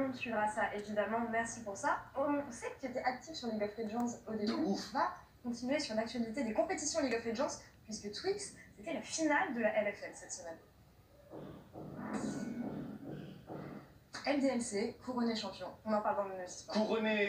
monde suivra ça, évidemment. Merci pour ça. On sait que tu étais actif sur League of Legends au début. On va continuer sur l'actualité des compétitions League of Legends, puisque Twix, c'était la finale de la LFL cette semaine. LDLC, couronné champion. On en parle dans le notice.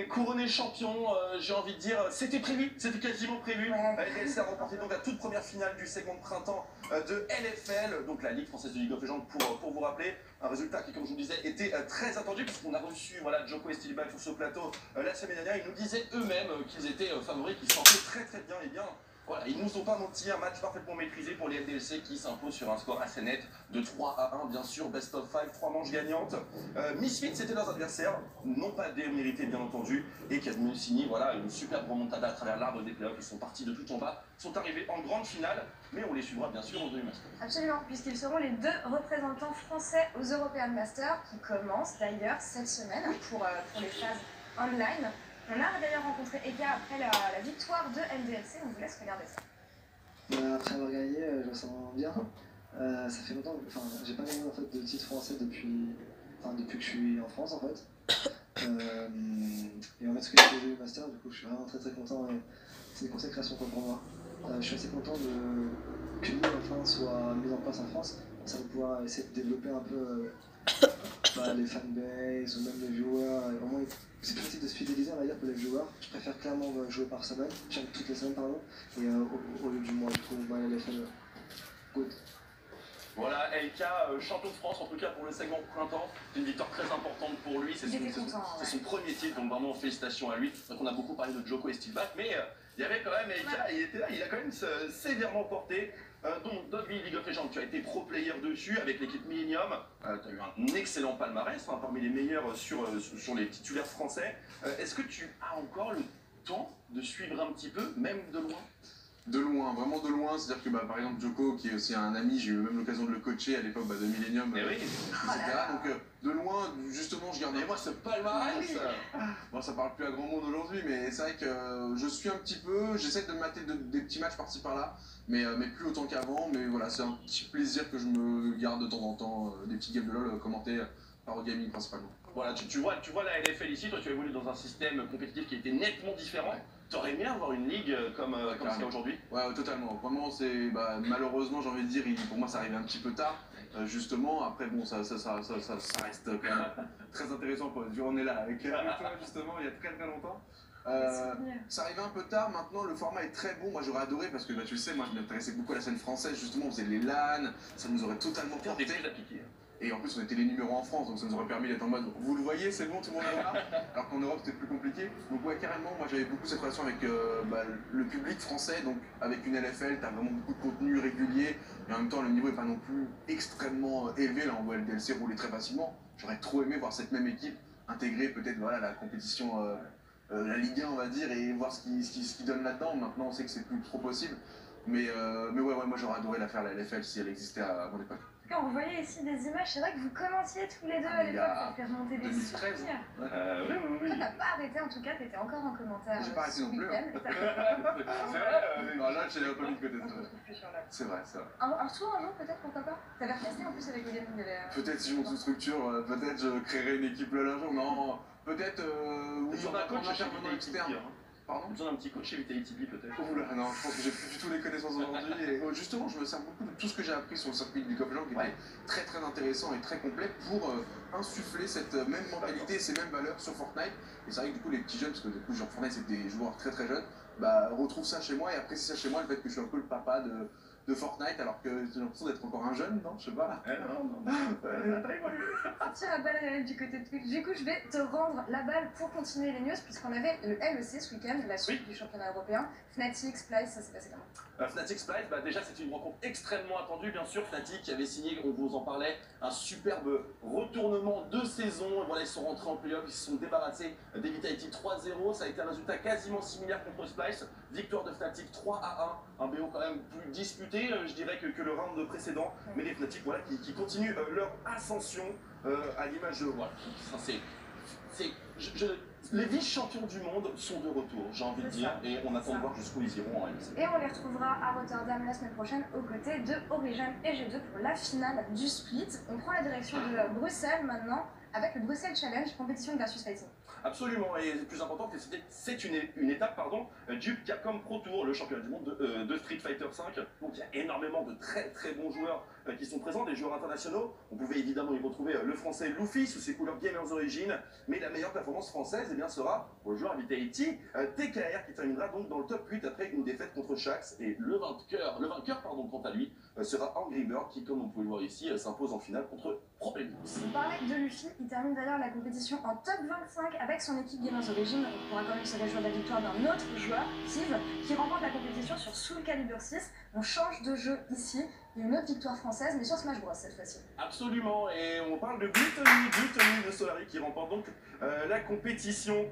Couronné champion, j'ai envie de dire, c'était prévu, c'était quasiment prévu. Ouais. LDLC a remporté donc la toute première finale du segment de printemps de LFL, donc la Ligue française de League of Legends, pour vous rappeler. Un résultat qui, comme je vous disais, était très attendu, puisqu'on a reçu Djoko et Steelback sur ce plateau la semaine dernière. Ils nous disaient eux-mêmes qu'ils étaient favoris, qu'ils sentaient très bien et bien. Voilà, ils nous ont pas menti, un match parfaitement maîtrisé pour les LDLC qui s'impose sur un score assez net de 3-1, bien sûr, best of 5, 3 manches gagnantes. Misfits, c'était leurs adversaires, non pas démérités bien entendu, et qui a signé une superbe remontada à travers l'arbre des playoffs. Ils sont partis de tout en bas, sont arrivés en grande finale, mais on les suivra bien sûr aux demi-masters. Absolument, puisqu'ils seront les deux représentants français aux European Masters, qui commencent d'ailleurs cette semaine pour les phases online. On a d'ailleurs rencontré Eka après la victoire de LDLC, on vous laisse regarder ça. Après avoir gagné, je me sens bien. Ça fait longtemps, j'ai pas gagné en fait, de titre français depuis que je suis en France en fait. Et en fait, ce que j'ai fait au master, du coup, je suis vraiment très content. C'est une consécration pour moi. Je suis assez content que l'île enfin soit mise en place en France. Ça va pouvoir essayer de développer un peu les fanbases ou même les viewers. Vraiment, c'est plus facile de se fidéliser, on va dire, pour les viewers. Je préfère clairement jouer par semaine, toutes les semaines, pardon, et au lieu du mois, du coup, les fans, good. Voilà, LK, champion de France, en tout cas pour le segment printemps, c'est une victoire très importante pour lui, c'est son premier titre, donc vraiment félicitations à lui. Donc on a beaucoup parlé de Djoko et Steelback, mais il y avait quand même LK, il était là, il a quand même sévèrement porté. Donc, Dogby League of Legends, tu as été pro player dessus avec l'équipe Millennium. Tu as eu un excellent palmarès, parmi les meilleurs sur les titulaires français. Est-ce que tu as encore le temps de suivre un petit peu, même de loin? De loin, vraiment de loin. C'est-à-dire que par exemple Djoko, qui est aussi un ami, j'ai eu même l'occasion de le coacher à l'époque de Millennium, etc. Donc de loin, justement, je gardais. Et moi, ce palmarès, bon, ça parle plus à grand monde aujourd'hui, mais c'est vrai que je suis un petit peu, j'essaie de mater des petits matchs par-ci par-là, mais plus autant qu'avant. Mais voilà, c'est un petit plaisir que je me garde de temps en temps, des petits games de LoL commentés par Gaming principalement. Voilà, tu vois la LFL ici, toi tu as évolué dans un système compétitif qui était nettement différent. Ouais. T'aurais aimé avoir une ligue comme ce qu'il y a aujourd'hui? Ouais, totalement. Vraiment, c'est malheureusement, j'ai envie de dire, pour moi, ça arrivait un petit peu tard. Justement, après, bon, ça reste quand même très intéressant. On est là avec toi, justement, il y a très longtemps. Ça arrivait un peu tard, maintenant le format est très bon, moi j'aurais adoré parce que tu le sais, moi je m'intéressais beaucoup à la scène française, justement on faisait les LAN, ça nous aurait totalement porté. Et en plus on était les numéros en France, donc ça nous aurait permis d'être en mode, vous le voyez, c'est bon, tout le monde est là. Alors qu'en Europe c'était plus compliqué. Donc ouais, carrément, moi j'avais beaucoup cette relation avec le public français, donc avec une LFL, t'as vraiment beaucoup de contenu régulier, et en même temps le niveau est pas non plus extrêmement élevé, là on voit LDLC rouler très facilement. J'aurais trop aimé voir cette même équipe intégrer peut-être la compétition, la Ligue 1 on va dire, et voir ce qui donne là-dedans. Maintenant on sait que c'est plus trop possible. Mais ouais, moi j'aurais adoré la faire la LFL si elle existait à mon époque. Quand vous voyez ici des images, c'est vrai que vous commentiez tous les deux à l'époque, ça fait remonter des souvenirs. Oui. Toi, t'as pas arrêté en tout cas, t'étais encore en commentaire. J'ai pas arrêté non plus. Non, là, j'ai un peu mis de côté. C'est vrai. Un retour un jour, peut-être, pourquoi pas? T'avais retesté en plus avec le gaming. Peut-être si je monte une structure, peut-être je créerai une équipe LoL un jour. Non, peut-être oui, on a un coach intervenant externe. Pardon? Besoin d'un petit coach chez Vitality peut-être. Oula, non, je pense que j'ai plus du tout les connaissances aujourd'hui. Et justement, je me sers beaucoup de tout ce que j'ai appris sur le circuit du League of Legends, qui était très intéressant et très complet pour insuffler cette même mentalité, ces mêmes valeurs sur Fortnite. Et c'est vrai que du coup, les petits jeunes, parce que du coup, genre Fortnite, c'est des joueurs très jeunes, retrouvent ça chez moi et apprécient ça chez moi, le fait que je suis un peu le papa de Fortnite, alors que j'ai l'impression d'être encore un jeune, non? Je sais pas. Tiens la balle du côté de Twitch. Du coup, je vais te rendre la balle pour continuer les news, puisqu'on avait le LEC ce week-end, la suite du championnat européen. Fnatic, Splyce, ça s'est passé comment? Fnatic, Splyce, déjà c'était une rencontre extrêmement attendue, bien sûr. Fnatic qui avait signé, on vous en parlait, un superbe retournement de saison. Voilà, ils sont rentrés en playoff, ils se sont débarrassés des Vitality 3-0. Ça a été un résultat quasiment similaire contre Splyce. Victoire de Fnatic 3-1, un BO quand même plus disputé, je dirais, que le round précédent. Mais les Fnatic, voilà, qui continuent leur ascension à l'image de... Voilà, les vice-champions du monde sont de retour, j'ai envie de dire, et on attend de voir jusqu'où ils iront en LEC. Et on les retrouvera à Rotterdam la semaine prochaine aux côtés de Origin et G2 pour la finale du split. On prend la direction de Bruxelles maintenant avec le Bruxelles Challenge, compétition de versus fighting. Absolument, et le plus important, c'est une étape du Capcom Pro Tour, le championnat du monde de Street Fighter V. Donc il y a énormément de très très bons joueurs qui sont présents, des joueurs internationaux. On pouvait évidemment y retrouver le français Luffy sous ses couleurs Gamers Origin, mais la meilleure performance française sera au joueur Vitality, TKR, qui terminera donc dans le top 8 après une défaite contre Shax. Et le vainqueur quant à lui, sera Angry Bird qui, comme on peut le voir ici, s'impose en finale contre Propelix. On parlait de Luffy, il termine d'ailleurs la compétition en top 25 avec son équipe Gamers Origin. On pourra quand même se réjouir de la victoire d'un autre joueur, Steve, qui remporte la compétition sur Soul Calibur 6. On change de jeu ici, il y a une autre victoire française, mais sur Smash Bros cette fois-ci. Absolument, et on parle de Gluttony de Solari qui remporte donc la compétition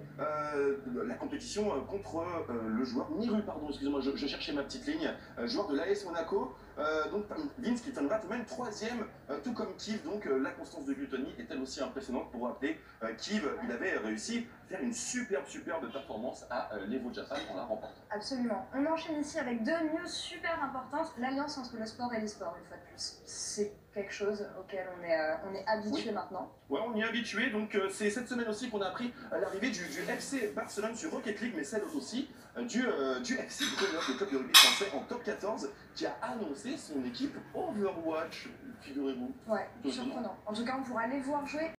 contre le joueur Niru, pardon, excusez-moi, je cherchais ma petite ligne, joueur de l'AS Monaco. Donc Vince qui terminera tout de même 3ème, tout comme Kiv. Donc la constance de Gluttony est elle aussi impressionnante. Pour rappeler, Kiv, il avait réussi à faire une superbe performance à l'Evo Japan en la remportant. Absolument. On enchaîne ici avec deux news super importantes. L'alliance entre le sport et l'e-sport, une fois de plus. C'est quelque chose auquel on est habitué maintenant. Ouais, on y est habitué. Donc c'est cette semaine aussi qu'on a appris l'arrivée du FC Barcelone sur Rocket League, mais celle aussi du FC Grenoble, le club de rugby français en top 14, qui a annoncé son équipe Overwatch, figurez-vous. Ouais, surprenant. En tout cas, on pourra les voir jouer